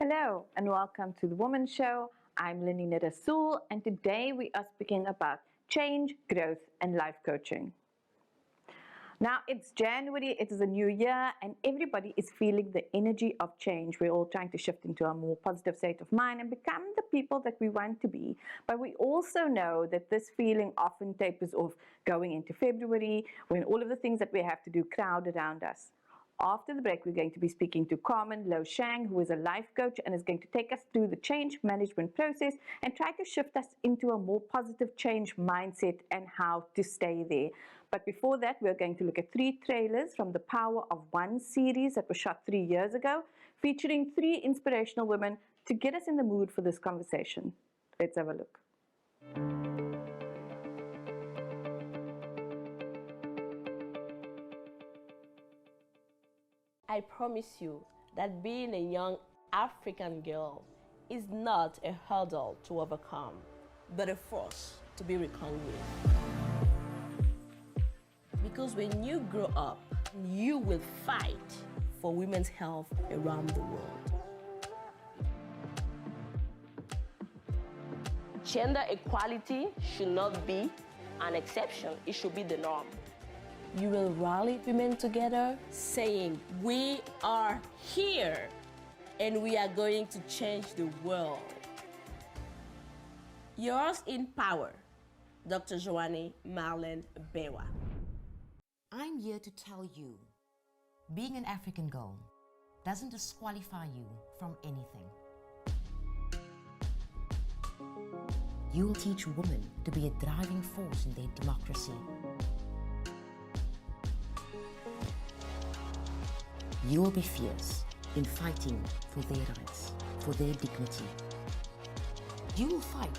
Hello and welcome to the Womxn Show. I'm Lenina Rassool and today we are speaking about change, growth and life coaching. Now it's January, it is a new year and everybody is feeling the energy of change. We're all trying to shift into a more positive state of mind and become the people that we want to be. But we also know that this feeling often tapers off going into February when all of the things that we have to do crowd around us. After the break, we're going to be speaking to Carmen Low-Shang, who is a life coach and is going to take us through the change management process and try to shift us into a more positive change mindset and how to stay there. But before that, we're going to look at 3 trailers from the Power of One series that was shot 3 years ago, featuring 3 inspirational women to get us in the mood for this conversation. Let's have a look. I promise you that being a young African girl is not a hurdle to overcome, but a force to be reckoned with. Because when you grow up, you will fight for women's health around the world. Gender equality should not be an exception, it should be the norm. You will rally women together saying, we are here and we are going to change the world. Yours in power, Dr. Joanne Marlene Bewa. I'm here to tell you, being an African girl doesn't disqualify you from anything. You will teach women to be a driving force in their democracy. You will be fierce in fighting for their rights, for their dignity. You will fight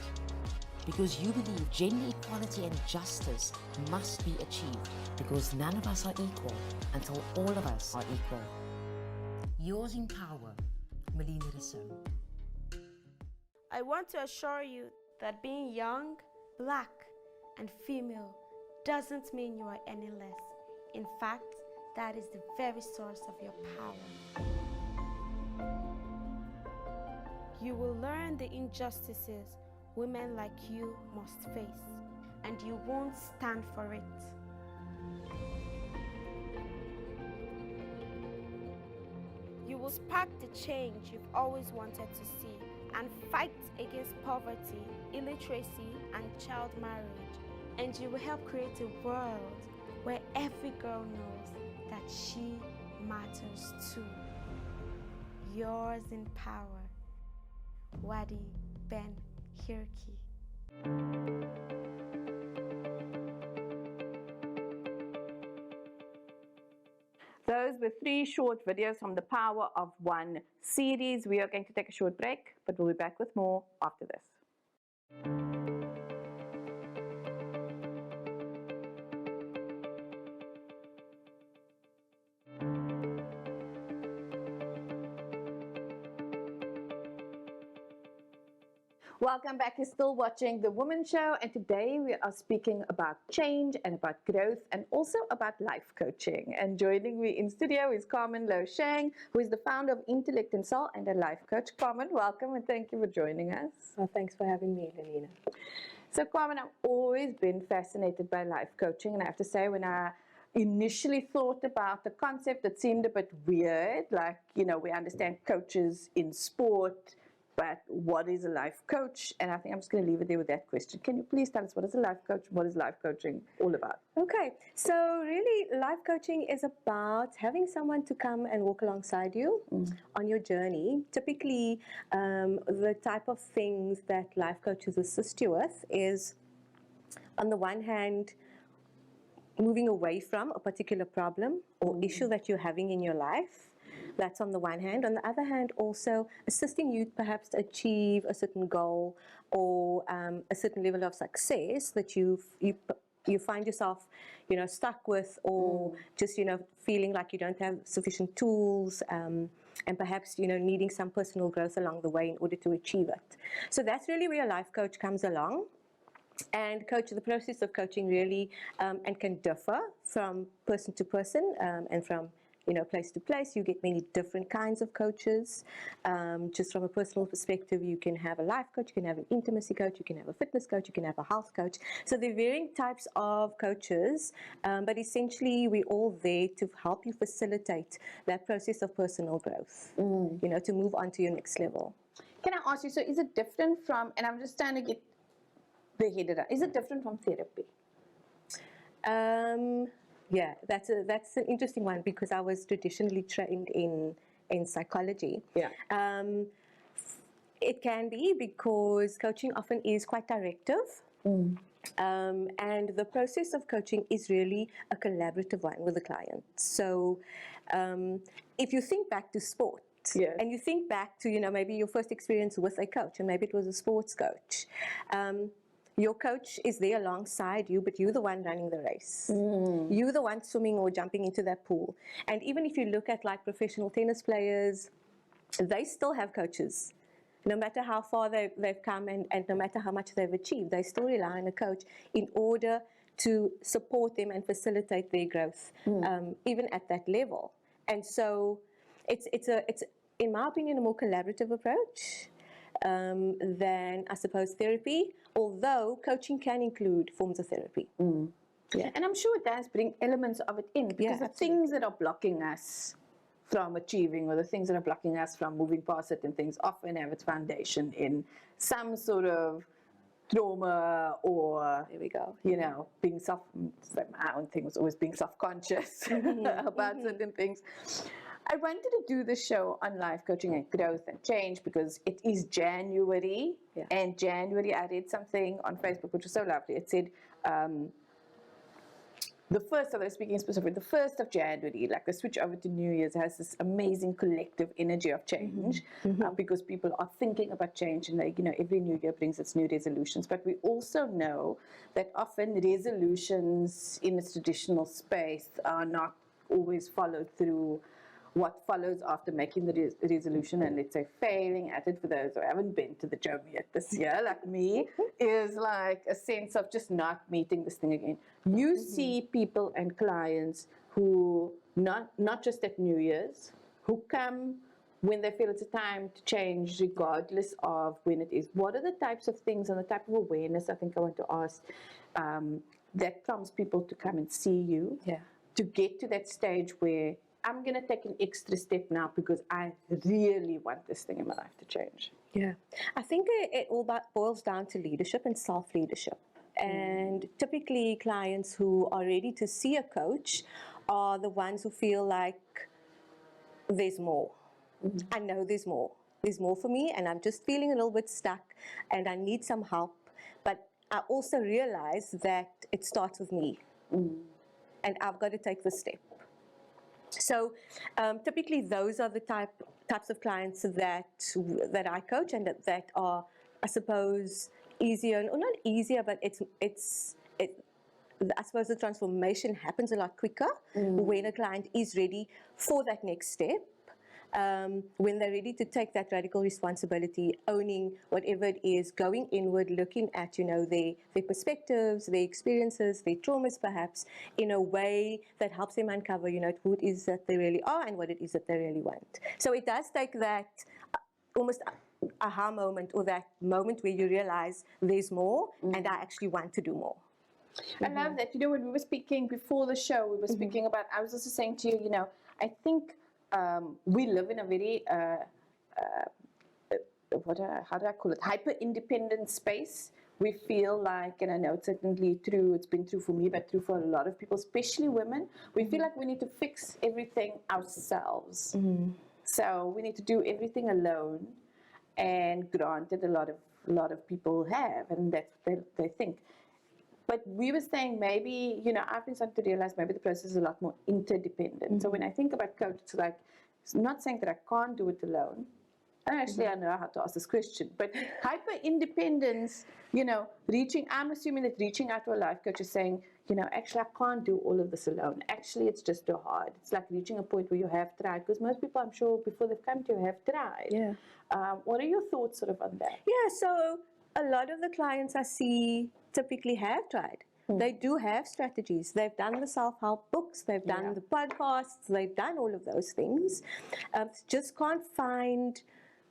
because you believe gender equality and justice must be achieved because none of us are equal until all of us are equal. Yours in power, Lenina Rassool. I want to assure you that being young, black, and female doesn't mean you are any less. In fact, that is the very source of your power. You will learn the injustices women like you must face, and you won't stand for it. You will spark the change you've always wanted to see and fight against poverty, illiteracy, and child marriage. And you will help create a world where every girl knows that she matters too. Yours in power, Wadi Ben Hirki. Those were 3 short videos from the Power of One series. We are going to take a short break, but we'll be back with more after this. Welcome back. You're still watching The Womxn Show, and today we are speaking about change and about growth and also about life coaching. And joining me in studio is Carmen Low-Shang, who is the founder of Intellect and Soul and a life coach. Carmen, welcome and thank you for joining us. Well, thanks for having me, Lenina. So Carmen, I've always been fascinated by life coaching, and I have to say when I initially thought about the concept, it seemed a bit weird. Like, you know, we understand coaches in sport, but what is a life coach? And I think I'm just going to leave it there with that question. Can you please tell us what is a life coach? What is life coaching all about? Okay, so really life coaching is about having someone to come and walk alongside you on your journey. Typically, the type of things that life coaches assist you with is, on the one hand, moving away from a particular problem or issue that you're having in your life. That's on the one hand. On the other hand, also assisting you perhaps to achieve a certain goal or a certain level of success that you find yourself, you know, stuck with, or just, you know, feeling like you don't have sufficient tools, and perhaps, you know, needing some personal growth along the way in order to achieve it. So that's really where a life coach comes along. And the process of coaching really and can differ from person to person and from place to place. You get many different kinds of coaches. Just from a personal perspective, you can have a life coach, you can have an intimacy coach, you can have a fitness coach, you can have a health coach. So there are varying types of coaches, but essentially we're all there to help you facilitate that process of personal growth, to move on to your next level. Can I ask you, so is it different from, and I'm just trying to get the head around, is it different from therapy? Yeah, that's an interesting one because I was traditionally trained in psychology. Yeah. It can be because coaching often is quite directive. And the process of coaching is really a collaborative one with the client. So if you think back to sport, and you think back to, maybe your first experience with a coach, and maybe it was a sports coach, your coach is there alongside you, but you're the one running the race. You're the one swimming or jumping into that pool. And even if you look at like professional tennis players, they still have coaches. No matter how far they've come and no matter how much they've achieved, they still rely on a coach in order to support them and facilitate their growth, even at that level. And so it's in my opinion, a more collaborative approach than, I suppose, therapy, although coaching can include forms of therapy. Yeah. And I'm sure it does bring elements of it in, because the things that are blocking us from achieving, or the things that are blocking us from moving past certain things, often have its foundation in some sort of trauma, or being my own thing was always being self-conscious about certain things. I wanted to do the show on life coaching and growth and change because it is January, and January I read something on Facebook which was so lovely. It said the 1st of January, like the switch over to New Year's, has this amazing collective energy of change, because people are thinking about change, and every new year brings its new resolutions. But we also know that often resolutions in its traditional space are not always followed through. What follows after making the resolution and, let's say, failing at it, for those who haven't been to the gym yet this year, like me, is like a sense of just not meeting this thing again. You see people and clients who, not just at New Year's, who come when they feel it's a time to change, regardless of when it is. What are the types of things and the type of awareness, I think I want to ask, that prompts people to come and see you, to get to that stage where I'm going to take an extra step now because I really want this thing in my life to change? Yeah, I think it all boils down to leadership and self-leadership. And typically clients who are ready to see a coach are the ones who feel like there's more. I know there's more. There's more for me, and I'm just feeling a little bit stuck and I need some help. But I also realize that it starts with me, and I've got to take the step. So typically those are the types of clients that I coach, and that are, I suppose, easier, or not easier, but I suppose the transformation happens a lot quicker when a client is ready for that next step. When they're ready to take that radical responsibility, owning whatever it is, going inward, looking at, their perspectives, their experiences, their traumas perhaps, in a way that helps them uncover, who it is that they really are and what it is that they really want. So it does take that almost aha moment, or that moment where you realize there's more and I actually want to do more. I love that. When we were speaking before the show, we were speaking about, I was also saying to you, I think we live in a very, how do I call it, hyper-independent space. We feel like, and I know it's certainly true, it's been true for me, but true for a lot of people, especially women, we feel like we need to fix everything ourselves. So we need to do everything alone, and granted, a lot of people have, and that's what they think. But we were saying maybe, I've been starting to realize maybe the process is a lot more interdependent. So when I think about coach, it's like, it's not saying that I can't do it alone. And actually, I know how to ask this question. But hyper-independence, I'm assuming that reaching out to a life coach is saying, actually, I can't do all of this alone. Actually, it's just too hard. It's like reaching a point where you have tried. Because most people, I'm sure, before they've come to you, have tried. Yeah. What are your thoughts sort of on that? Yeah, so a lot of the clients I see typically have tried. They do have strategies. They've done the self-help books, they've done the podcasts, they've done all of those things. Just can't find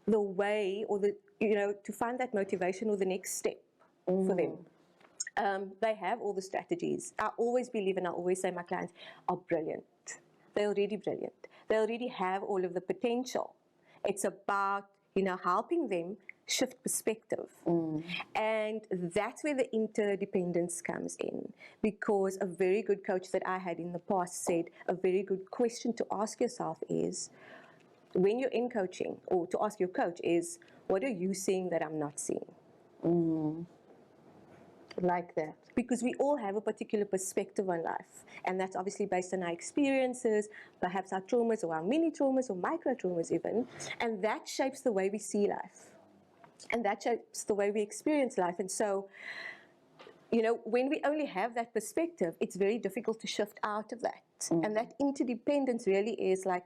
the way or to find that motivation or the next step for them. They have all the strategies. I always believe, and I always say my clients are brilliant. They're already brilliant. They already have all of the potential. It's about, helping them shift perspective. And that's where the interdependence comes in. Because a very good coach that I had in the past said, a very good question to ask yourself is, when you're in coaching, or to ask your coach is, what are you seeing that I'm not seeing? Like that. Because we all have a particular perspective on life, and that's obviously based on our experiences, perhaps our traumas or our mini traumas or micro traumas even, and that shapes the way we see life, and that shapes the way we experience life. And so, when we only have that perspective, it's very difficult to shift out of that. And that interdependence really is like,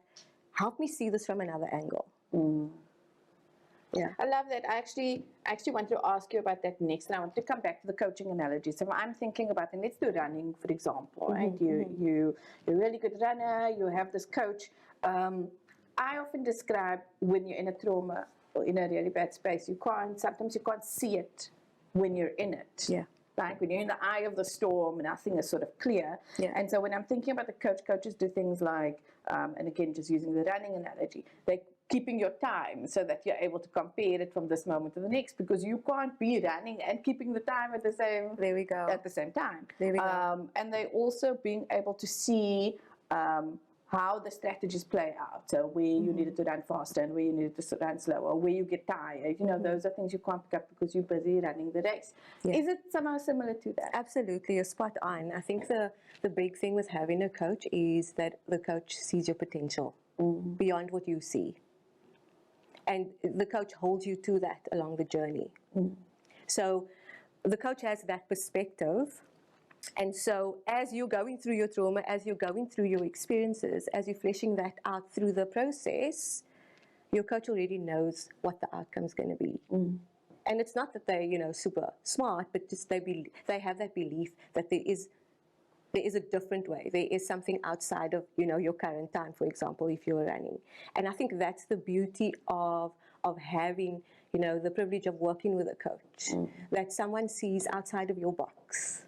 help me see this from another angle. Yeah, I love that. I actually want to ask you about that next, and I want to come back to the coaching analogy. So I'm thinking about, and let's do running, for example, right? You're a really good runner, you have this coach. I often describe when you're in a trauma or in a really bad space, sometimes you can't see it when you're in it. Yeah. Like when you're in the eye of the storm, nothing is sort of clear. Yeah. And so when I'm thinking about the coaches do things like, and again, just using the running analogy, they keeping your time so that you're able to compare it from this moment to the next, because you can't be running and keeping the time at the same time. There we go. And they also being able to see how the strategies play out. So where you needed to run faster and where you needed to run slower, where you get tired. Those are things you can't pick up because you're busy running the race. Yeah. Is it somehow similar to that? Absolutely, you're spot on. I think the big thing with having a coach is that the coach sees your potential beyond what you see. And the coach holds you to that along the journey. So the coach has that perspective. And so as you're going through your trauma, as you're going through your experiences, as you're fleshing that out through the process, your coach already knows what the outcome's going to be. And it's not that they're, super smart, but just they have that belief that there is a different way. There is something outside of, your current time, for example, if you're running. And I think that's the beauty of having, the privilege of working with a coach, that someone sees outside of your box.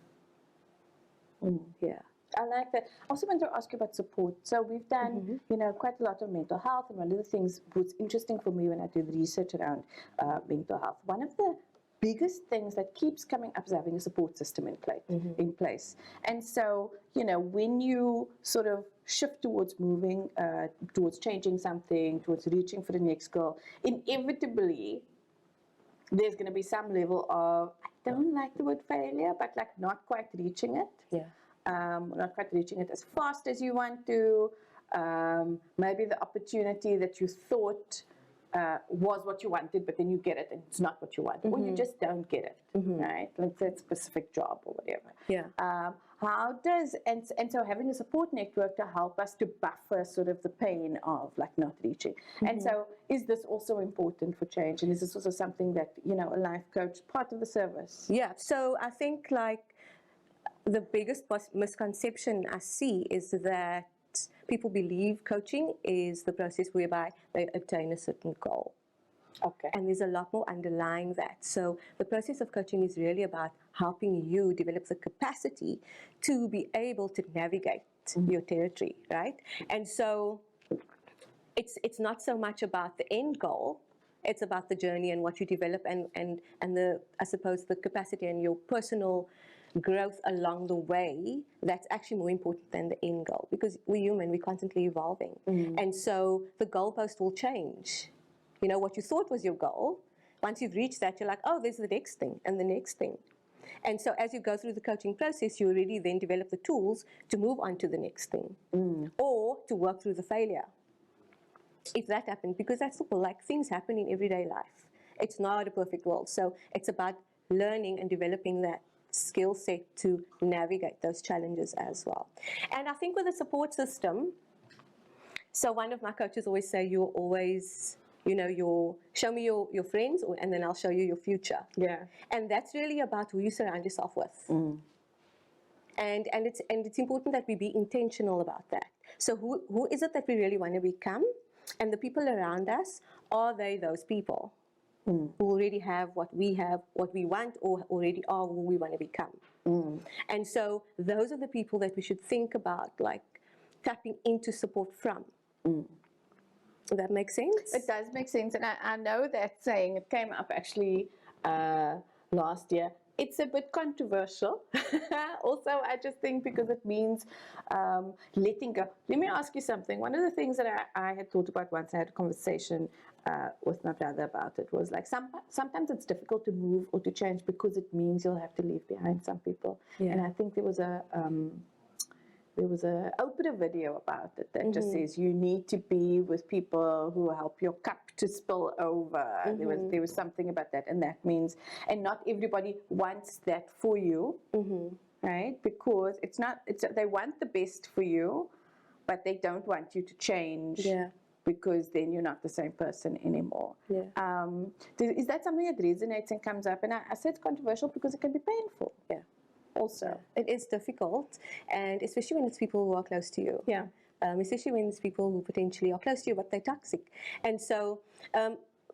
Yeah. I like that. I also want to ask you about support. So we've done, quite a lot of mental health, and one of the things was interesting for me when I do the research around mental health. One of the biggest things that keeps coming up is having a support system in place. And so, when you sort of shift towards moving, towards changing something, towards reaching for the next goal, inevitably, there's going to be some level of, I don't like the word failure, but like not quite reaching it. Yeah. Not quite reaching it as fast as you want to. Maybe the opportunity that you thought was what you wanted, but then you get it and it's not what you want, or you just don't get it, right? Let's say it's a specific job or whatever. Yeah. So having a support network to help us to buffer sort of the pain of like not reaching. And so is this also important for change? And is this also something that, a life coach, part of the service? Yeah. So I think like the biggest misconception I see is that people believe coaching is the process whereby they obtain a certain goal. Okay. And there's a lot more underlying that. So the process of coaching is really about helping you develop the capacity to be able to navigate your territory, right? And so it's not so much about the end goal. It's about the journey and what you develop and the, I suppose, the capacity and your personal growth along the way. That's actually more important than the end goal, because we're human, we're constantly evolving. And so the goalpost will change. What you thought was your goal, once you've reached that, you're like, oh, there's the next thing and the next thing. And so as you go through the coaching process, you already then develop the tools to move on to the next thing or to work through the failure. If that happened, because that's simple, like things happen in everyday life. It's not a perfect world. So it's about learning and developing that skill set to navigate those challenges as well. And I think with a support system, so one of my coaches always say, you're always, show me your friends and then I'll show you your future. Yeah. And that's really about who you surround yourself with. it's important that we be intentional about that. So who is it that we really want to become? And the people around us, are they those people who already have, what we want, or already are who we want to become? And so those are the people that we should think about, like tapping into support from. Does that make sense? It does make sense, and I know that saying, it came up actually last year. It's a bit controversial. Also, I just think because it means letting go. Let me ask you something. One of the things that I had thought about once, I had a conversation with my brother about it, was like sometimes it's difficult to move or to change because it means you'll have to leave behind some people. Yeah. And I think there was a Oprah video about it that just says you need to be with people who help your cup to spill over. There was something about that, and that means, and not everybody wants that for you, right? Because they want the best for you, but they don't want you to change. Yeah. Because then you're not the same person anymore. Yeah. Is that something that resonates and comes up? And I said it's controversial because it can be painful. Yeah. Also. It is difficult, and especially when it's people who are close to you. Yeah. Especially when it's people who potentially are close to you, but they're toxic. And so,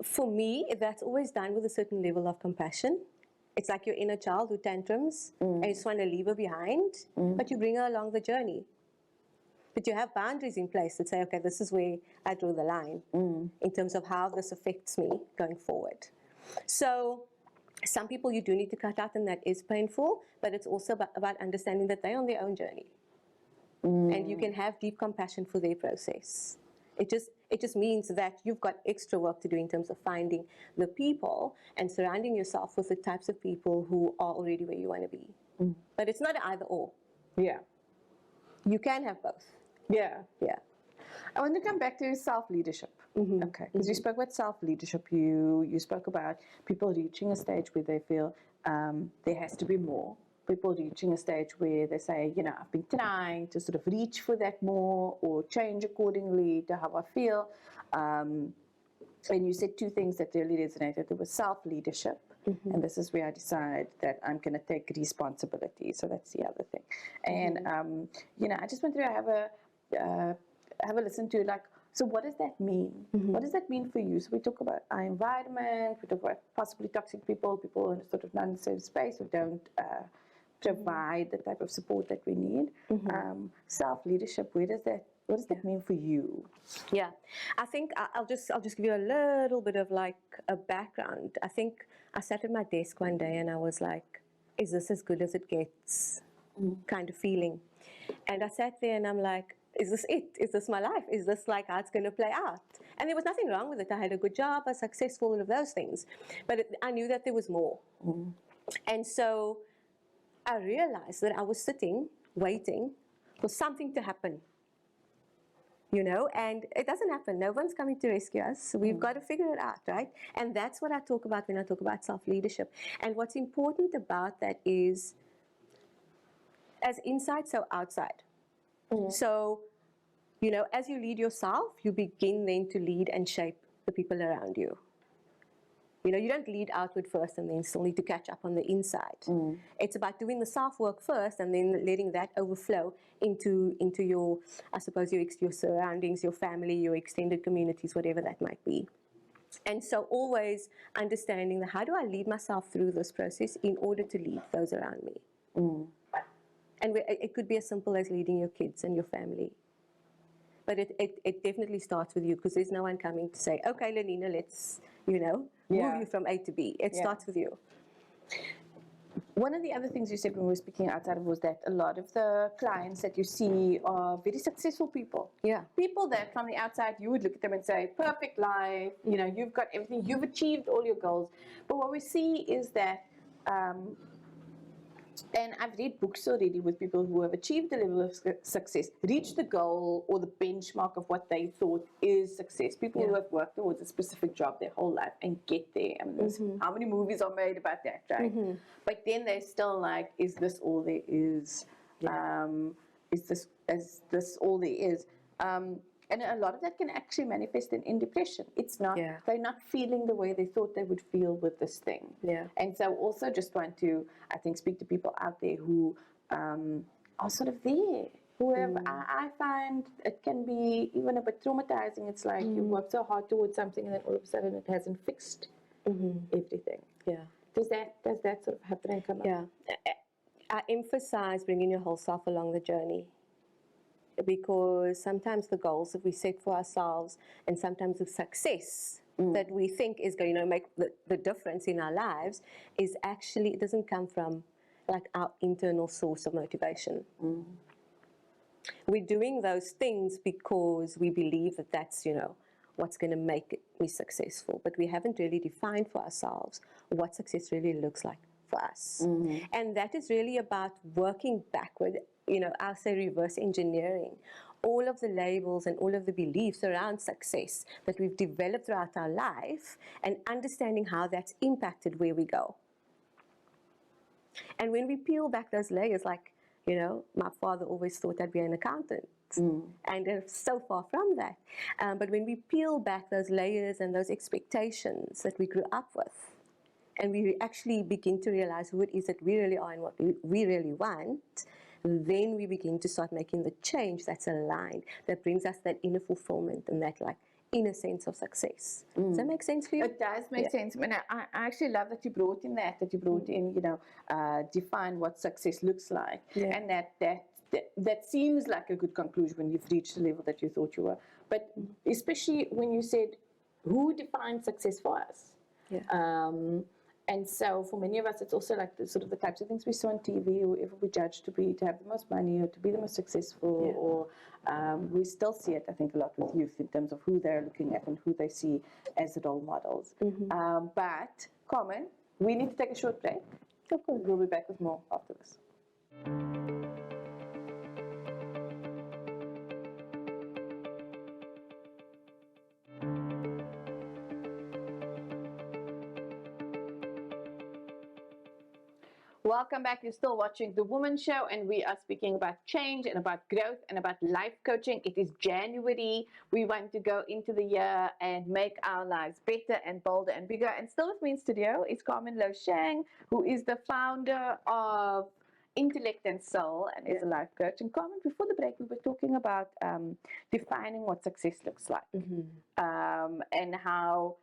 for me, that's always done with a certain level of compassion. It's like your inner child who tantrums, and you just want to leave her behind, but you bring her along the journey. But you have boundaries in place that say, okay, this is where I draw the line in terms of how this affects me going forward. So some people you do need to cut out, and that is painful, but it's also about understanding that they're on their own journey. And you can have deep compassion for their process. It just means that you've got extra work to do in terms of finding the people and surrounding yourself with the types of people who are already where you want to be. But it's not an either or. Yeah. You can have both. Yeah. Yeah. I want to come back to self-leadership. Okay, because you spoke about self-leadership. You spoke about people reaching a stage where they feel there has to be more. People reaching a stage where they say, I've been trying to sort of reach for that more or change accordingly to how I feel. And you said two things that really resonated. There was self-leadership, and this is where I decide that I'm going to take responsibility. So that's the other thing. And, I just went through, have a listen to, like, so what does that mean? What does that mean for you? So we talk about our environment, we talk about possibly toxic people in a sort of non-safe space who don't provide the type of support that we need. Self-leadership, what does that mean for you? Yeah, I think I'll just give you a little bit of like a background. I think I sat at my desk one day and I was like, is this as good as it gets? Kind of feeling. And I sat there and I'm like, is this it? Is this my life? Is this like how it's going to play out? And there was nothing wrong with it. I had a good job, I was successful, all of those things. But I knew that there was more. And so I realized that I was sitting, waiting for something to happen. And it doesn't happen. No one's coming to rescue us. We've got to figure it out, right? And that's what I talk about when I talk about self-leadership. And what's important about that is, as inside, so outside. So, as you lead yourself, you begin then to lead and shape the people around you. You don't lead outward first and then still need to catch up on the inside. It's about doing the self-work first and then letting that overflow into your, I suppose, your surroundings, your family, your extended communities, whatever that might be. And so always understanding how do I lead myself through this process in order to lead those around me. And it could be as simple as leading your kids and your family. But it definitely starts with you, because there's no one coming to say, okay, Lenina, let's, move you from A to B. It starts with you. One of the other things you said when we were speaking outside was that a lot of the clients that you see are very successful people. Yeah. People that from the outside, you would look at them and say, perfect life, you've got everything, you've achieved all your goals. But what we see is that, and I've read books already with people who have achieved the level of success, reached the goal or the benchmark of what they thought is success. People who have worked towards a specific job their whole life and get there. I mean, how many movies are made about that, right? But then they're still like, is this all there is? Is this all there is? And a lot of that can actually manifest in depression. It's not, they're not feeling the way they thought they would feel with this thing. And so also just want to, I think, speak to people out there who are sort of there. Whoever I find it can be even a bit traumatizing. It's like you work so hard towards something and then all of a sudden it hasn't fixed everything. Yeah. Does that sort of happen and come up? Yeah. I emphasize bringing your whole self along the journey, because sometimes the goals that we set for ourselves and sometimes the success that we think is going to make the difference in our lives is actually, it doesn't come from like our internal source of motivation. We're doing those things because we believe that that's, what's going to make me successful. But we haven't really defined for ourselves what success really looks like for us. And that is really about working backward, I'll say reverse engineering all of the labels and all of the beliefs around success that we've developed throughout our life and understanding how that's impacted where we go. And when we peel back those layers, like, my father always thought I'd be an accountant. And they're so far from that. But when we peel back those layers and those expectations that we grew up with, and we actually begin to realize who it is that we really are and what we really want, then we begin to start making the change that's aligned, that brings us that inner fulfillment and that inner sense of success. Does that make sense for you? It does make sense. I mean, I actually love that you brought in define what success looks like. And that seems like a good conclusion when you've reached the level that you thought you were. But especially when you said, who defines success for us? And so for many of us, it's also like the types of things we saw on TV, whoever we judge to have the most money or to be the most successful, or we still see it, I think, a lot with youth in terms of who they're looking at and who they see as role models. But, Carmen, we need to take a short break. Of course. We'll be back with more after this. Welcome back. You're still watching The Womxn Show, and we are speaking about change and about growth and about life coaching. It is January. We want to go into the year and make our lives better and bolder and bigger. And still with me in studio is Carmen Low-Shang, who is the founder of Intellect and Soul and is a life coach. And Carmen, before the break, we were talking about defining what success looks like, and how,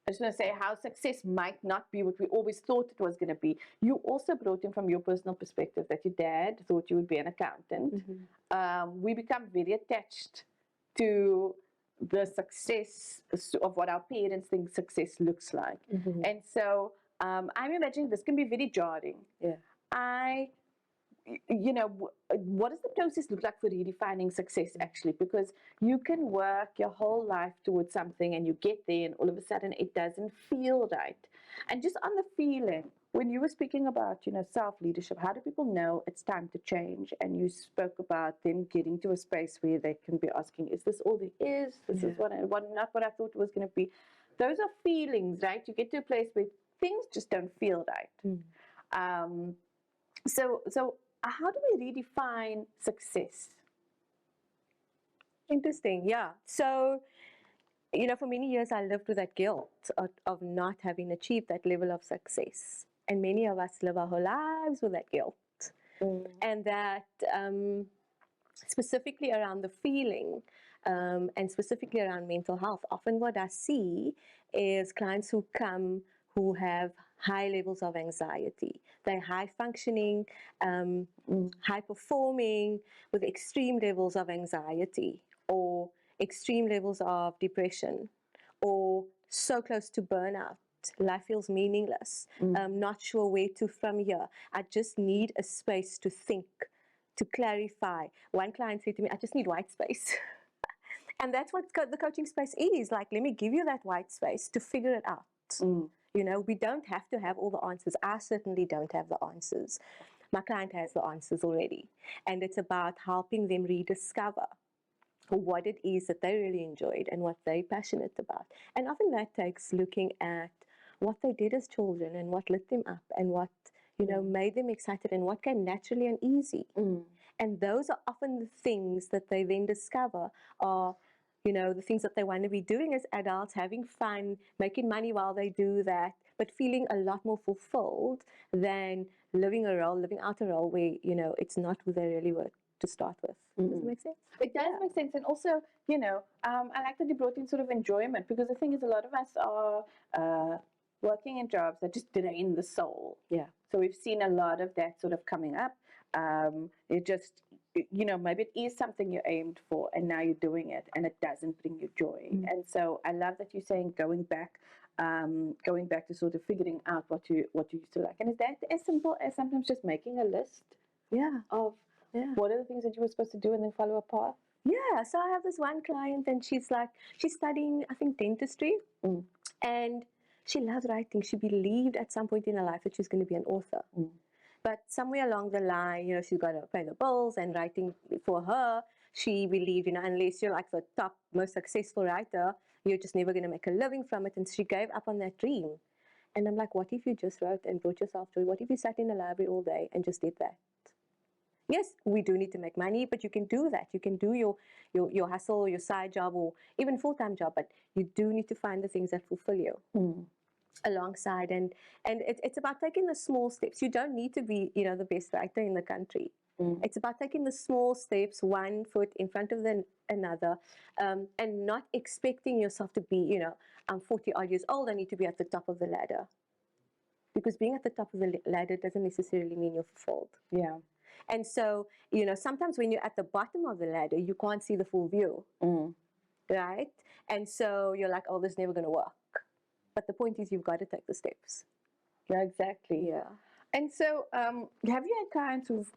I just want to say, how success might not be what we always thought it was going to be. You also brought in from your personal perspective that your dad thought you would be an accountant. We become very attached to the success of what our parents think success looks like. And so I'm imagining this can be very jarring. What does the process look like for redefining success actually? Because you can work your whole life towards something and you get there and all of a sudden it doesn't feel right. And just on the feeling, when you were speaking about, self-leadership, how do people know it's time to change? And you spoke about them getting to a space where they can be asking, is this all there is? This is not what I thought it was going to be. Those are feelings, right? You get to a place where things just don't feel right. So how do we redefine success? Interesting, yeah. So, for many years I lived with that guilt of not having achieved that level of success. And many of us live our whole lives with that guilt. And that specifically around the feeling and specifically around mental health, often what I see is clients who come who have high levels of anxiety. They're high functioning, high performing with extreme levels of anxiety or extreme levels of depression or so close to burnout. Life feels meaningless. Not sure where to from here. I just need a space to think, to clarify. One client said to me, I just need white space. And that's what the coaching space is. Like, let me give you that white space to figure it out. We don't have to have all the answers. I certainly don't have the answers. My client has the answers already. And it's about helping them rediscover what it is that they really enjoyed and what they're passionate about. And often that takes looking at what they did as children and what lit them up and what, made them excited and what came naturally and easy. And those are often the things that they then discover are the things that they want to be doing as adults, having fun, making money while they do that, but feeling a lot more fulfilled than living out a role where, it's not who they really were to start with. Does it make sense? It does make sense. And also, I like that you brought in sort of enjoyment, because the thing is, a lot of us are working in jobs that just drain the soul. Yeah. So we've seen a lot of that sort of coming up. It just, maybe it is something you aimed for and now you're doing it and it doesn't bring you joy. And so I love that you're saying going back to sort of figuring out what you used to like. And is that as simple as sometimes just making a list of what are the things that you were supposed to do and then follow a path? Yeah, so I have this one client and she's studying, I think, dentistry. And she loves writing. She believed at some point in her life that she was going to be an author. But somewhere along the line, she's got to pay the bills, and writing for her, she believed, unless you're like the top, most successful writer, you're just never going to make a living from it. And she gave up on that dream. And I'm like, what if you just wrote and brought yourself joy? What if you sat in the library all day and just did that? Yes, we do need to make money, but you can do that. You can do your hustle, your side job, or even full-time job, but you do need to find the things that fulfill you alongside. And it's about taking the small steps. You don't need to be, the best writer in the country. It's about taking the small steps, one foot in front of another, and not expecting yourself to be, I'm 40 odd years old, I need to be at the top of the ladder. Because being at the top of the ladder doesn't necessarily mean you're fulfilled. Yeah. And so, sometimes when you're at the bottom of the ladder, you can't see the full view, right? And so you're like, oh, this is never going to work. But the point is, you've got to take the steps. Yeah, exactly. Yeah. And so have you had clients who've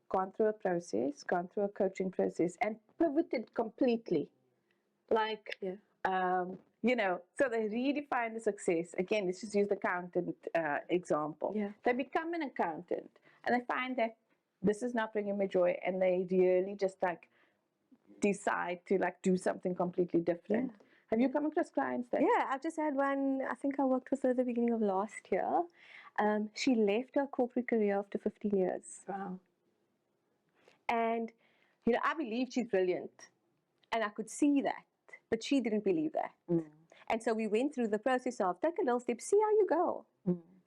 gone through a process, gone through a coaching process and pivoted completely? Like, so they redefine the success. Again, let's just use the accountant example. Yeah. They become an accountant and they find that this is not bringing me joy, and they really just decide to do something completely different. Yeah. Have you come across clients that? Yeah, I've just had one. I think I worked with her at the beginning of last year. She left her corporate career after 15 years. Wow. And, I believed she's brilliant. And I could see that. But she didn't believe that. And so we went through the process of take a little step, see how you go.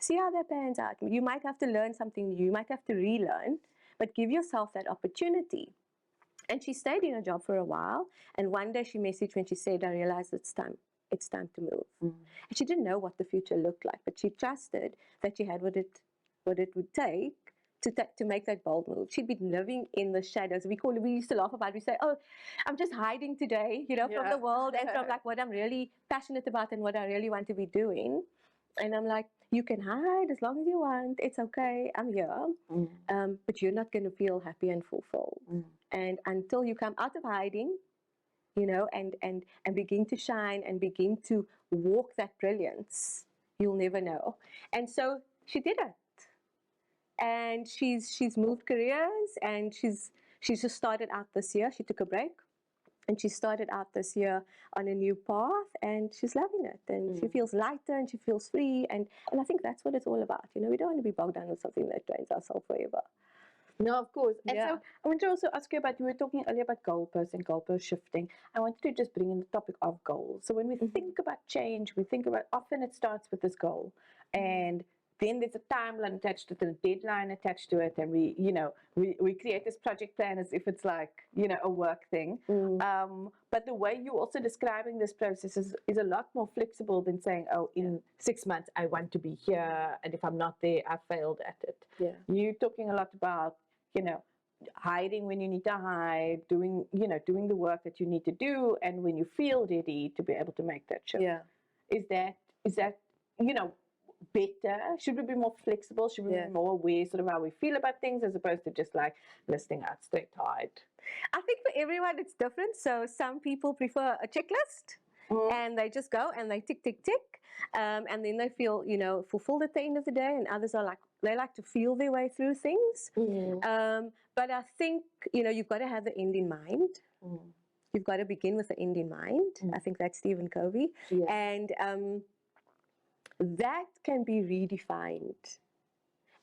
See how that pans out. You might have to learn something new. You might have to relearn. But give yourself that opportunity. And she stayed in her job for a while. And one day she messaged me and she said, I realized it's time to move. And she didn't know what the future looked like, but she trusted that she had what it would take to make that bold move. She'd been living in the shadows. We used to laugh about it. We say, oh, I'm just hiding today, from the world and from what I'm really passionate about and what I really want to be doing. And I'm like, you can hide as long as you want. It's okay. I'm here. But you're not going to feel happy and fulfilled. And until you come out of hiding, and begin to shine and begin to walk that brilliance, you'll never know. And so she did it. And she's moved careers, and she's just started out this year. She took a break. And she started out this year on a new path, and she's loving it. And she feels lighter, and she feels free. And I think that's what it's all about. We don't want to be bogged down with something that drains our soul forever. No, of course. And so I want to also ask you about, you were talking earlier about goalposts and goalpost shifting. I wanted to just bring in the topic of goals. So when we think about change, we think about, often it starts with this goal. And then there's a timeline attached to it, a deadline attached to it, and we create this project plan as if it's like, a work thing. But the way you're also describing this process is a lot more flexible than saying, oh, in 6 months I want to be here, and if I'm not there, I failed at it. Yeah. You're talking a lot about, hiding when you need to hide, doing the work that you need to do, and when you feel ready to be able to make that shift. Yeah. Is that better? Should we be more flexible? Should we be more aware sort of how we feel about things, as opposed to just listing out straight hide? I think for everyone it's different. So some people prefer a checklist, and they just go and they tick, tick, tick. And then they feel, fulfilled at the end of the day. And others are they like to feel their way through things. But I think, you've got to have the end in mind. You've got to begin with the end in mind. I think that's Stephen Covey. Yeah. And that can be redefined,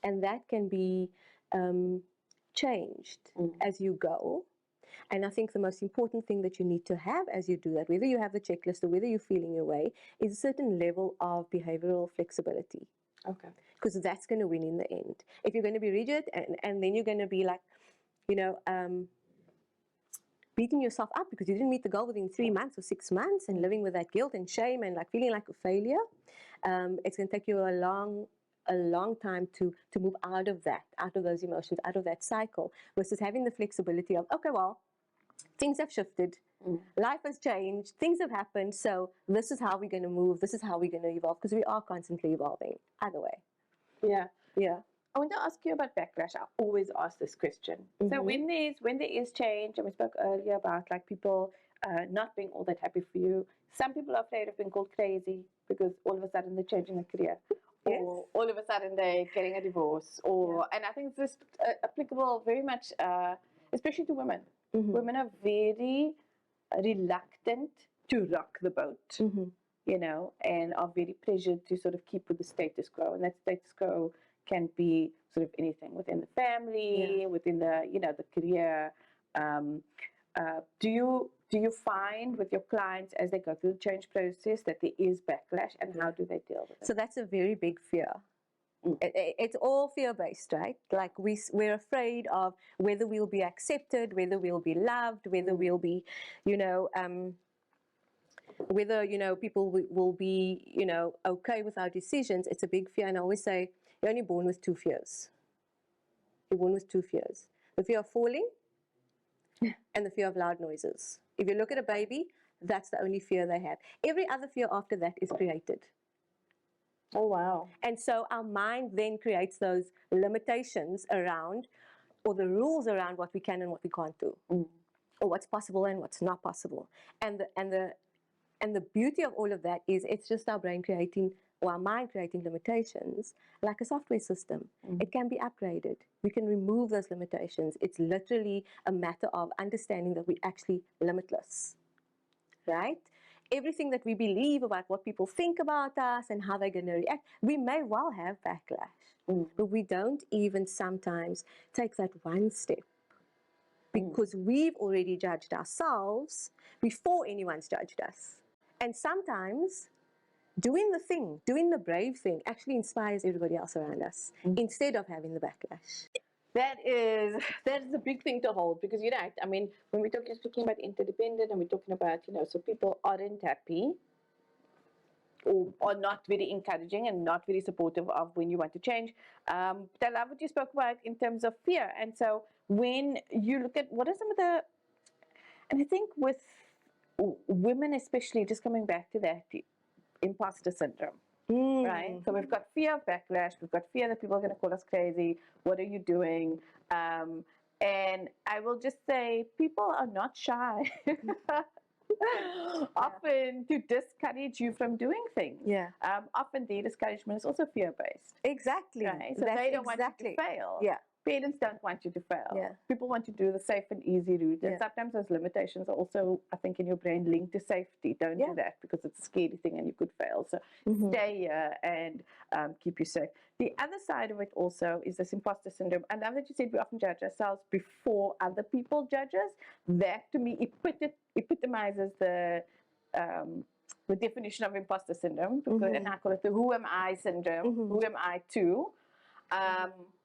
and that can be changed as you go. And I think the most important thing that you need to have as you do that, whether you have the checklist or whether you're feeling your way, is a certain level of behavioral flexibility. Okay. Because that's going to win in the end. If you're going to be rigid and then you're going to be like, beating yourself up because you didn't meet the goal within 3 months or 6 months and living with that guilt and shame and like feeling like a failure, it's going to take you a long time to move out of that, out of those emotions, out of that cycle, versus having the flexibility of, okay, well, things have shifted, life has changed, things have happened, so this is how we're going to move, this is how we're going to evolve, because we are constantly evolving either way. Yeah. Yeah. I want to ask you about backlash. I always ask this question. So when there is change, and we spoke earlier about like people not being all that happy for you, some people are afraid of being called crazy because all of a sudden they're changing a career, or all of a sudden they're getting a divorce, or and I think it's just applicable very much, especially to women. Women are very reluctant to rock the boat, you know, and are very pressured to sort of keep with the status quo, and that status quo can be sort of anything within the family, within the, you know, the career. Do you find with your clients as they go through the change process that there is backlash, and how do they deal with it? So that's a very big fear. It's all fear-based, right? Like we're afraid of whether we'll be accepted, whether we'll be loved, whether we'll be, whether, people will be, okay with our decisions. It's a big fear. And I always say, you're only born with 2 fears. You're born with 2 fears. The fear of falling and the fear of loud noises. If you look at a baby, that's the only fear they have. Every other fear after that is created. Oh, wow. And so our mind then creates those limitations around, or the rules around what we can and what we can't do, or what's possible and what's not possible. And the beauty of all of that is it's just our brain creating, or our mind creating limitations like a software system. It can be upgraded. We can remove those limitations. It's literally a matter of understanding that we're actually limitless, right? Everything that we believe about what people think about us and how they're going to react, we may well have backlash, but we don't even sometimes take that one step because we've already judged ourselves before anyone's judged us. And sometimes doing the brave thing actually inspires everybody else around us instead of having the backlash. That is a big thing to hold, because you're right. I mean, when we're speaking about interdependent, and we're talking about, so people aren't happy or not very encouraging and not very supportive of when you want to change. But I love what you spoke about in terms of fear. And so when you look at what are some of the, and I think with women especially, just coming back to that, imposter syndrome. Right? So we've got fear of backlash, we've got fear that people are going to call us crazy, what are you doing? And I will just say, people are not shy often to discourage you from doing things. Yeah. Often the discouragement is also fear-based. Exactly. Right? So they don't want you to fail. Yeah. Parents don't want you to fail. Yeah. People want you to do the safe and easy route. And Yeah. sometimes those limitations are also, I think, in your brain linked to safety. Don't do that because it's a scary thing and you could fail. So stay here and keep you safe. The other side of it also is this imposter syndrome. And now that you said we often judge ourselves before other people judge us, that to me epitomizes the definition of imposter syndrome. Because, and I call it the who am I syndrome. Who am I to?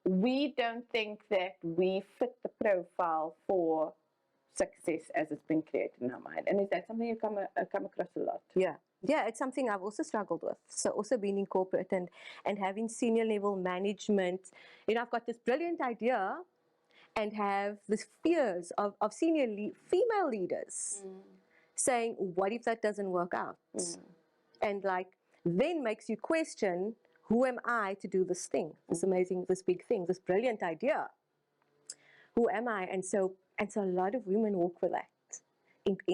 We don't think that we fit the profile for success as it's been created in our mind. And is that something you come across a lot? Yeah. Yeah, it's something I've also struggled with. So also being in corporate and having senior level management, I've got this brilliant idea and have this fears of senior female leaders saying, what if that doesn't work out? And then makes you question, who am I to do this thing, this amazing, this big thing, this brilliant idea? Who am I? And so a lot of women walk with that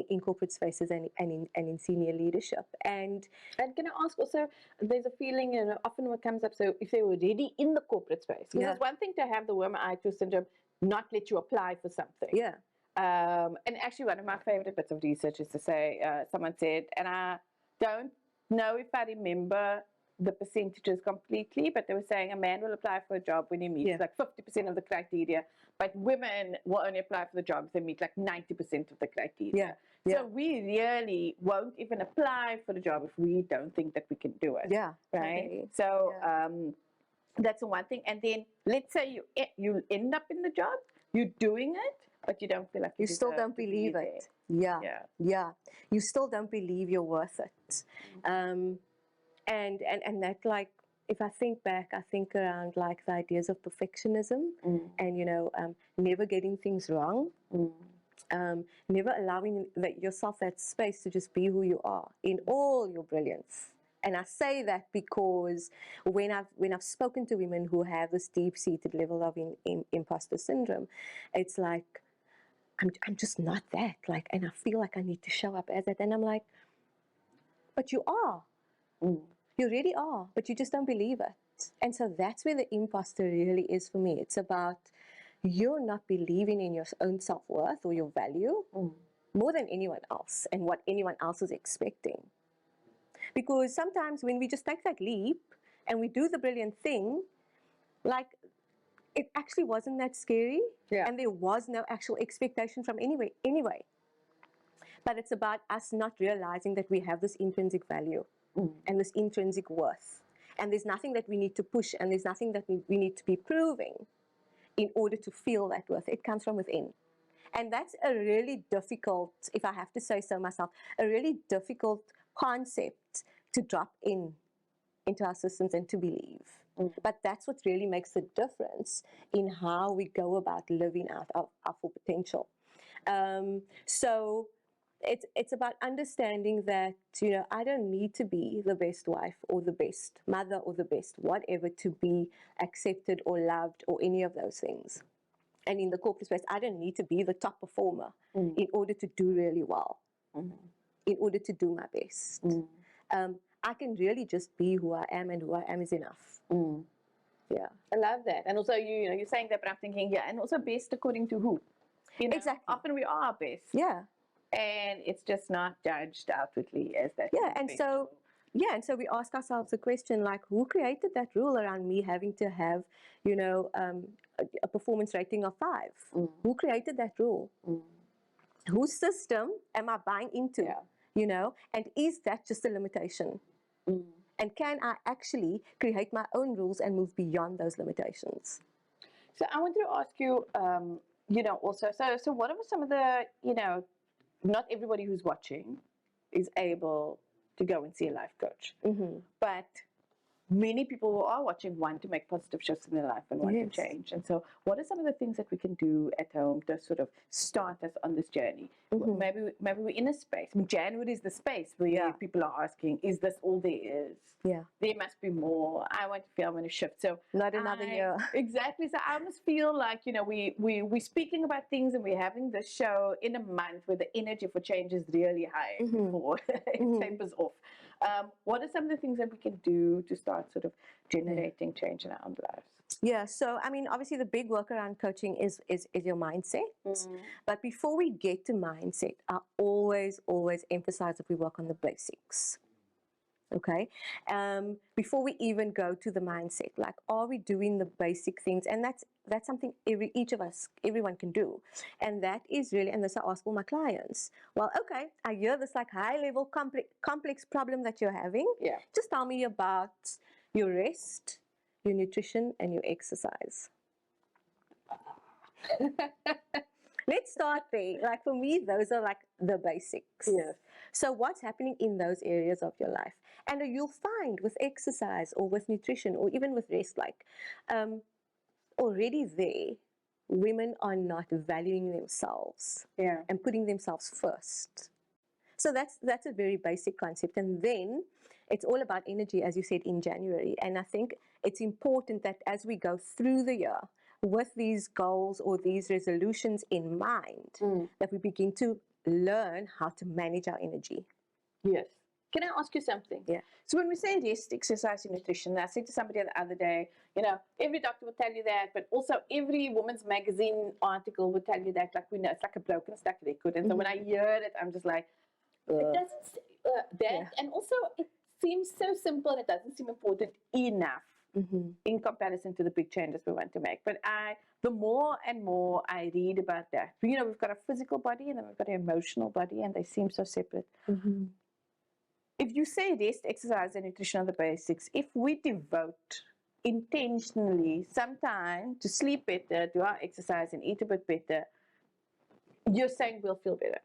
in corporate spaces and in senior leadership. And can I ask also, there's a feeling, often what comes up, so if they were already in the corporate space, because it's one thing to have the who am I to syndrome not let you apply for something. Yeah. And actually one of my favorite bits of research is to say, someone said, and I don't know if I remember the percentages completely, but they were saying a man will apply for a job when he meets like 50% of the criteria, but women will only apply for the jobs they meet like 90% of the criteria. So we really won't even apply for the job if we don't think that we can do it. Right? Totally. So that's the one thing. And then let's say you end up in the job, you're doing it, but you don't feel like you still don't believe it. You still don't believe you're worth it. And that, like, if I think back, I think around like the ideas of perfectionism and, you know, never getting things wrong, never allowing yourself that space to just be who you are in all your brilliance. And I say that because when I've spoken to women who have this deep-seated level of imposter syndrome, it's like, I'm just not that. Like, and I feel like I need to show up as that. And I'm like, but you are. You really are. But you just don't believe it. And so that's where the imposter really is for me. It's about you're not believing in your own self-worth or your value more than anyone else and what anyone else is expecting. Because sometimes when we just take that leap and we do the brilliant thing, like, it actually wasn't that scary, and there was no actual expectation from anyway. But it's about us not realizing that we have this intrinsic value and this intrinsic worth. And there's nothing that we need to push, and there's nothing that we need to be proving in order to feel that worth. It comes from within. And that's a really difficult, if I have to say so myself, a really difficult concept to drop into our systems and to believe. But that's what really makes the difference in how we go about living out our full potential. So it's about understanding that, you know, I don't need to be the best wife or the best mother or the best whatever to be accepted or loved or any of those things. And in the corporate space, I don't need to be the top performer in order to do really well, in order to do my best. I can really just be who I am, and who I am is enough. Yeah. I love that. And also, you know, you're saying that, but I'm thinking, and also best according to who? You know, exactly. Often we are best. And it's just not judged outwardly as that. And so we ask ourselves the question, like, who created that rule around me having to have, you know, a performance rating of 5? Who created that rule? Whose system am I buying into? You know, and is that just a limitation? And can I actually create my own rules and move beyond those limitations? So I wanted to ask you, you know, also, so what are some of the, you know, not everybody who's watching is able to go and see a life coach, but many people who are watching want to make positive shifts in their life and want to change. And so what are some of the things that we can do at home to sort of start us on this journey? Maybe we're in a space. I mean, January is the space where people are asking, is this all there is? There must be more. I want to feel I'm going to shift. So not another year. Exactly. So I almost feel like, you know, we're speaking about things and we're having this show in a month where the energy for change is really high before it tapers off. What are some of the things that we can do to start sort of generating change in our own lives? Yeah, so I mean, obviously the big work around coaching is your mindset. But before we get to mindset, I always emphasize that we work on the basics. Okay, before we even go to the mindset, like, are we doing the basic things? And that's something everyone can do. And that is really, and this I ask all my clients. Well, okay, I hear this like high level complex problem that you're having. Just tell me about your rest, your nutrition, and your exercise. Let's start there. Like, for me, those are like the basics. So what's happening in those areas of your life? And you'll find with exercise or with nutrition or even with rest, like, already there, women are not valuing themselves and putting themselves first. So that's a very basic concept. And then it's all about energy, as you said, in January. And I think it's important that as we go through the year with these goals or these resolutions in mind, that we begin to learn how to manage our energy. Can I ask you something? So when we say rest, exercise, and nutrition, I said to somebody the other day, you know, every doctor will tell you that, but also every woman's magazine article will tell you that, like, we know it's like a broken stuck record. And so when I hear it, I'm just like, it doesn't say that. And also, it's seems so simple and it doesn't seem important enough in comparison to the big changes we want to make. But the more and more I read about that, you know, we've got a physical body and then we've got an emotional body, and they seem so separate. If you say rest, exercise, and nutrition are the basics, if we devote intentionally some time to sleep better, do our exercise, and eat a bit better, you're saying we'll feel better.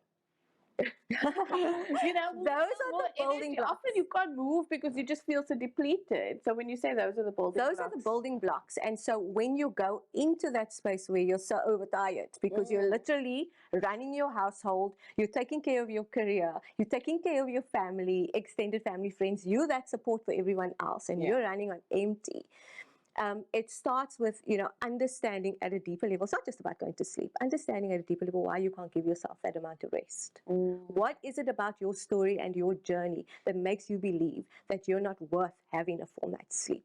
You know, Those are the building blocks. Often you can't move because you just feel so depleted. So when you say those are the building blocks. Those are the building blocks. And so when you go into that space where you're so overtired because you're literally running your household, you're taking care of your career, you're taking care of your family, extended family, friends, you're that support for everyone else, and you're running on empty. It starts with, you know, understanding at a deeper level. It's not just about going to sleep. Understanding at a deeper level why you can't give yourself that amount of rest. What is it about your story and your journey that makes you believe that you're not worth having a full night's sleep?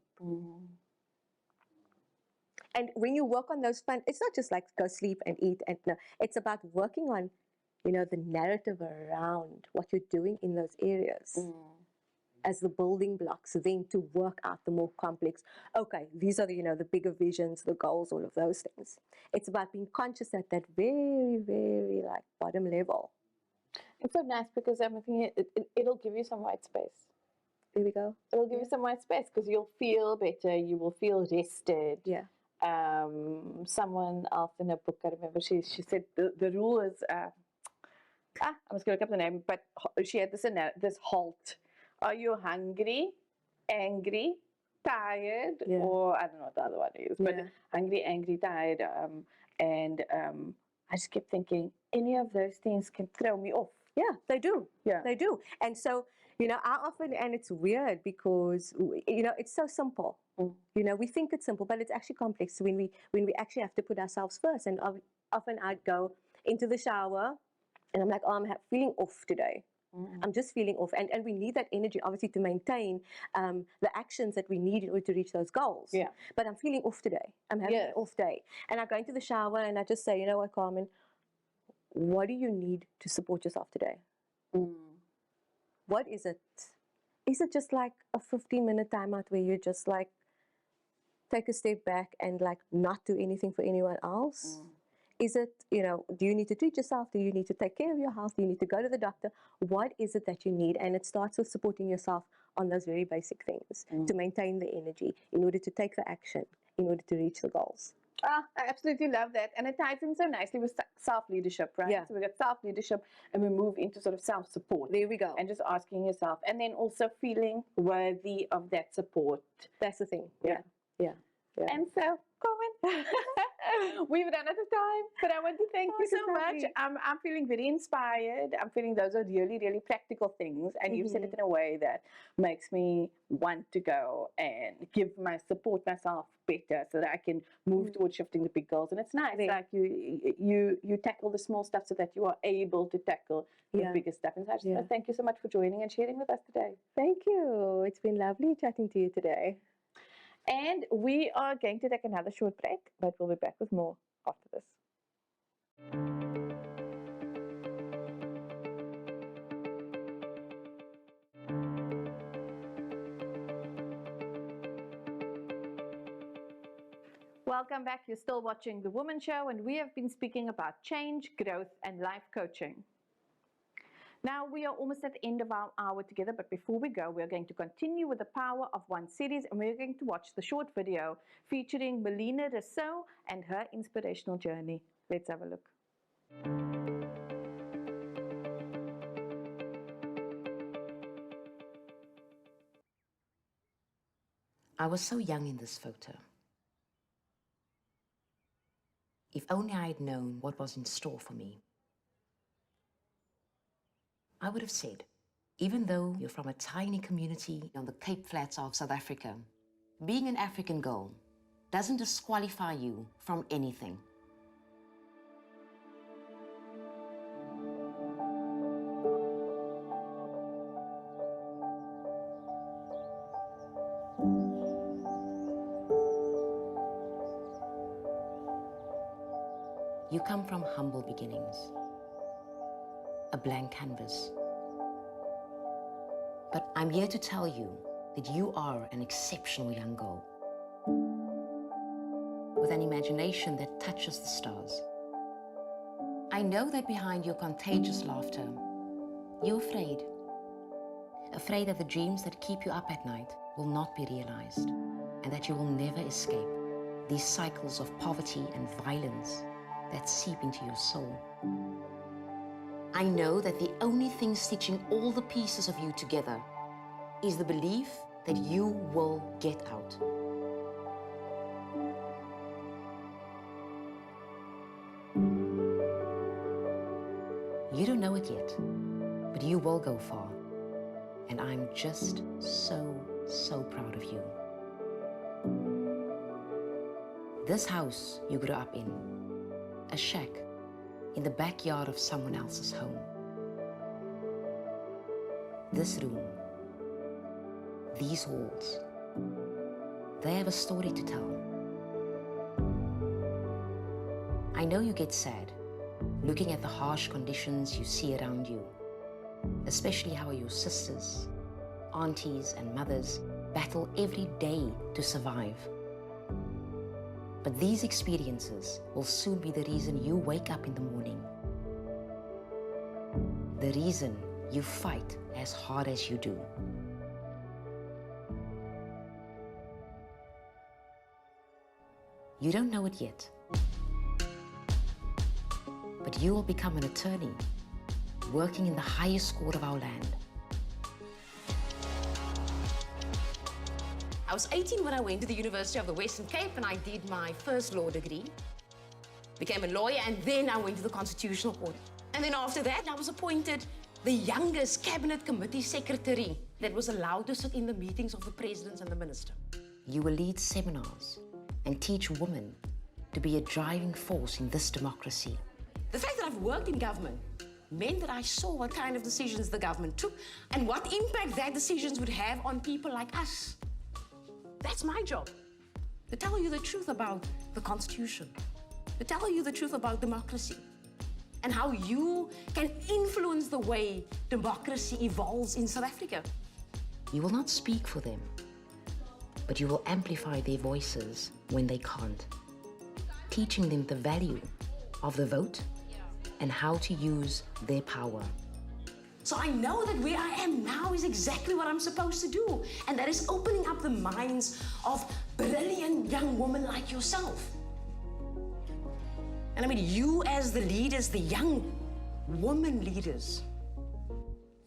And when you work on those fun, it's not just like go sleep and eat, and no, it's about working on, you know, the narrative around what you're doing in those areas. As the building blocks then to work out the more complex, okay, these are the, you know, the bigger visions, the goals, all of those things. It's about being conscious at that very, very like bottom level. It's so nice because I'm thinking it'll give you some white space. There we go. It'll give you some white space because you'll feel better, you will feel rested. Yeah. Someone else in a book, I remember, she said the rule is, I was going to look up the name, but she had this halt. Are you hungry, angry, tired, or I don't know what the other one is, but hungry, angry, tired, and I just kept thinking any of those things can throw me off. Yeah, they do. Yeah, they do. And so, you know, I often, and it's weird because, you know, it's so simple. You know, we think it's simple, but it's actually complex when we actually have to put ourselves first. And often I'd go into the shower and I'm like, oh, I'm feeling off today. I'm just feeling off. And we need that energy, obviously, to maintain the actions that we need in order to reach those goals. Yeah. But I'm feeling off today. I'm having an off day. And I go into the shower and I just say, you know what, Carmen, what do you need to support yourself today? What is it? Is it just like a 15-minute timeout where you just like take a step back and like not do anything for anyone else? Is it, you know, do you need to treat yourself? Do you need to take care of your health? Do you need to go to the doctor? What is it that you need? And it starts with supporting yourself on those very basic things to maintain the energy in order to take the action, in order to reach the goals. I absolutely love that. And it ties in so nicely with self-leadership, right? Yeah. So we got self-leadership and we move into sort of self-support. There we go. And just asking yourself. And then also feeling worthy of that support. That's the thing. Yeah. And so, Carmen, we've run out of time, but I want to thank you so much. I'm feeling very inspired. I'm feeling those are really, really practical things, and you've said it in a way that makes me want to go and support myself better so that I can move towards shifting the big goals. And it's nice, like you tackle the small stuff so that you are able to tackle the bigger stuff. And so I just want to thank you so much for joining and sharing with us today. Thank you. It's been lovely chatting to you today. And we are going to take another short break, but we'll be back with more after this. Welcome back. You're still watching The Womxn Show, and we have been speaking about change, growth, and life coaching. Now, we are almost at the end of our hour together, but before we go, we're going to continue with the Power of One series, and we're going to watch the short video featuring Lenina Rassool and her inspirational journey. Let's have a look. I was so young in this photo. If only I had known what was in store for me. I would have said, even though you're from a tiny community on the Cape Flats of South Africa, being an African girl doesn't disqualify you from anything. You come from humble beginnings, a blank canvas. But I'm here to tell you that you are an exceptional young girl with an imagination that touches the stars. I know that behind your contagious laughter, you're afraid. Afraid that the dreams that keep you up at night will not be realized and that you will never escape these cycles of poverty and violence that seep into your soul. I know that the only thing stitching all the pieces of you together is the belief that you will get out. You don't know it yet, but you will go far. And I'm just so proud of you. This house you grew up in, a shack in the backyard of someone else's home. This room, these walls, they have a story to tell. I know you get sad looking at the harsh conditions you see around you, especially how your sisters, aunties, and mothers battle every day to survive. But these experiences will soon be the reason you wake up in the morning. The reason you fight as hard as you do. You don't know it yet, but you will become an attorney working in the highest court of our land. I was 18 when I went to the University of the Western Cape and I did my first law degree. Became a lawyer, and then I went to the Constitutional Court. And then after that, I was appointed the youngest cabinet committee secretary that was allowed to sit in the meetings of the president and the minister. You will lead seminars and teach women to be a driving force in this democracy. The fact that I've worked in government meant that I saw what kind of decisions the government took and what impact that decisions would have on people like us. That's my job, to tell you the truth about the Constitution, to tell you the truth about democracy, and how you can influence the way democracy evolves in South Africa. You will not speak for them, but you will amplify their voices when they can't, teaching them the value of the vote and how to use their power. So I know that where I am now is exactly what I'm supposed to do, and that is opening up the minds of brilliant young women like yourself. And I mean, you as the leaders, the young woman leaders,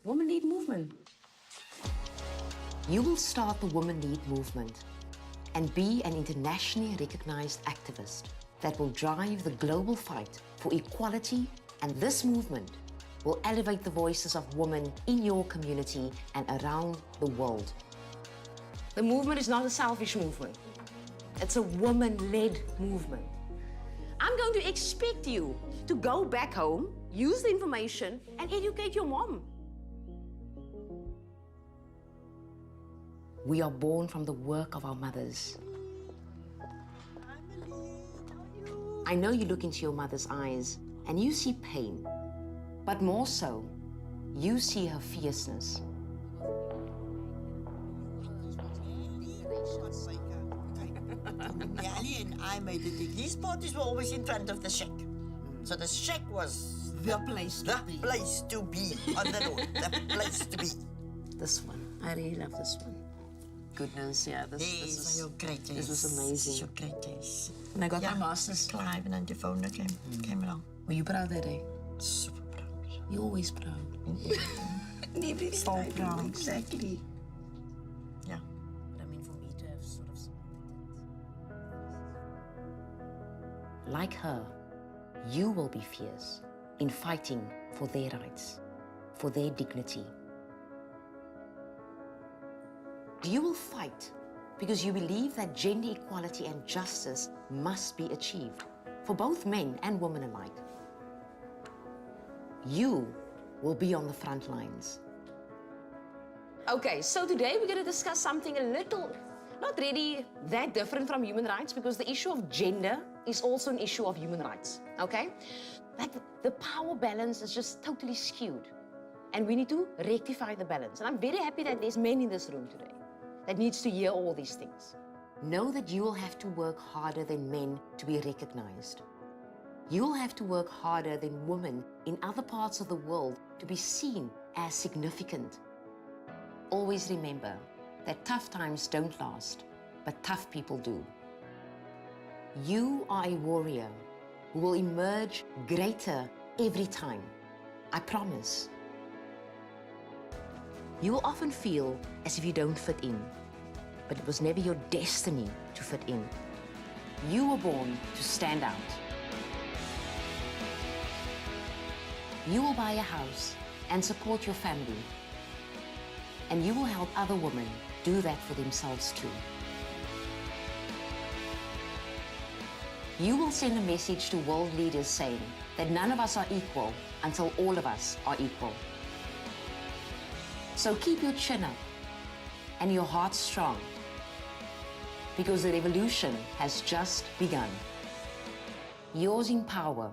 Women Lead movement. You will start the Women Lead movement and be an internationally recognized activist that will drive the global fight for equality, and this movement will elevate the voices of women in your community and around the world. The movement is not a selfish movement. It's a woman-led movement. I'm going to expect you to go back home, use the information, and educate your mom. We are born from the work of our mothers. I know you look into your mother's eyes and you see pain, but more so, you see her fierceness. Ali and I made it. These parties were always in front of the shack. So the shack was The place to be. place to be on the road. The place to be. This one, I really love this one. Goodness, yeah, These are your great days. this was amazing. This is your great days. And I got Yeah, my master's. Clive and then the phone came along. Were you proud that day? Super proud. You're always proud. So proud. Exactly. Yeah. But I mean, for me to have sort of like her, you will be fierce in fighting for their rights, for their dignity. You will fight because you believe that gender equality and justice must be achieved for both men and women alike. You will be on the front lines. Okay, so today we're going to discuss something a little, not really that different from human rights, because the issue of gender is also an issue of human rights, okay? Like the power balance is just totally skewed. And we need to rectify the balance. And I'm very happy that there's men in this room today that needs to hear all these things. Know that you will have to work harder than men to be recognized. You will have to work harder than women in other parts of the world to be seen as significant. Always remember that tough times don't last, but tough people do. You are a warrior who will emerge greater every time. I promise. You will often feel as if you don't fit in, but it was never your destiny to fit in. You were born to stand out. You will buy a house and support your family, and you will help other women do that for themselves too. You will send a message to world leaders saying that none of us are equal until all of us are equal. So keep your chin up and your heart strong, because the revolution has just begun. Yours in power,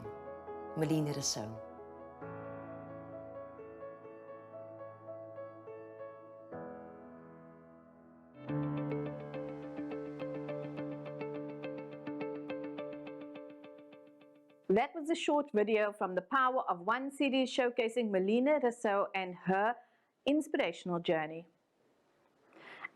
Lenina Rassool. That was a short video from the Power of One series showcasing Lenina Rassool and her inspirational journey.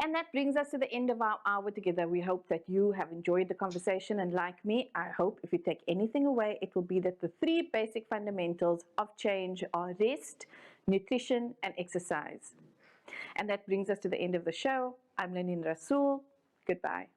And that brings us to the end of our hour together. We hope that you have enjoyed the conversation, and like me, I hope if you take anything away, it will be that the 3 basic fundamentals of change are rest, nutrition, and exercise. And that brings us to the end of the show. I'm Lenina Rassool. Goodbye.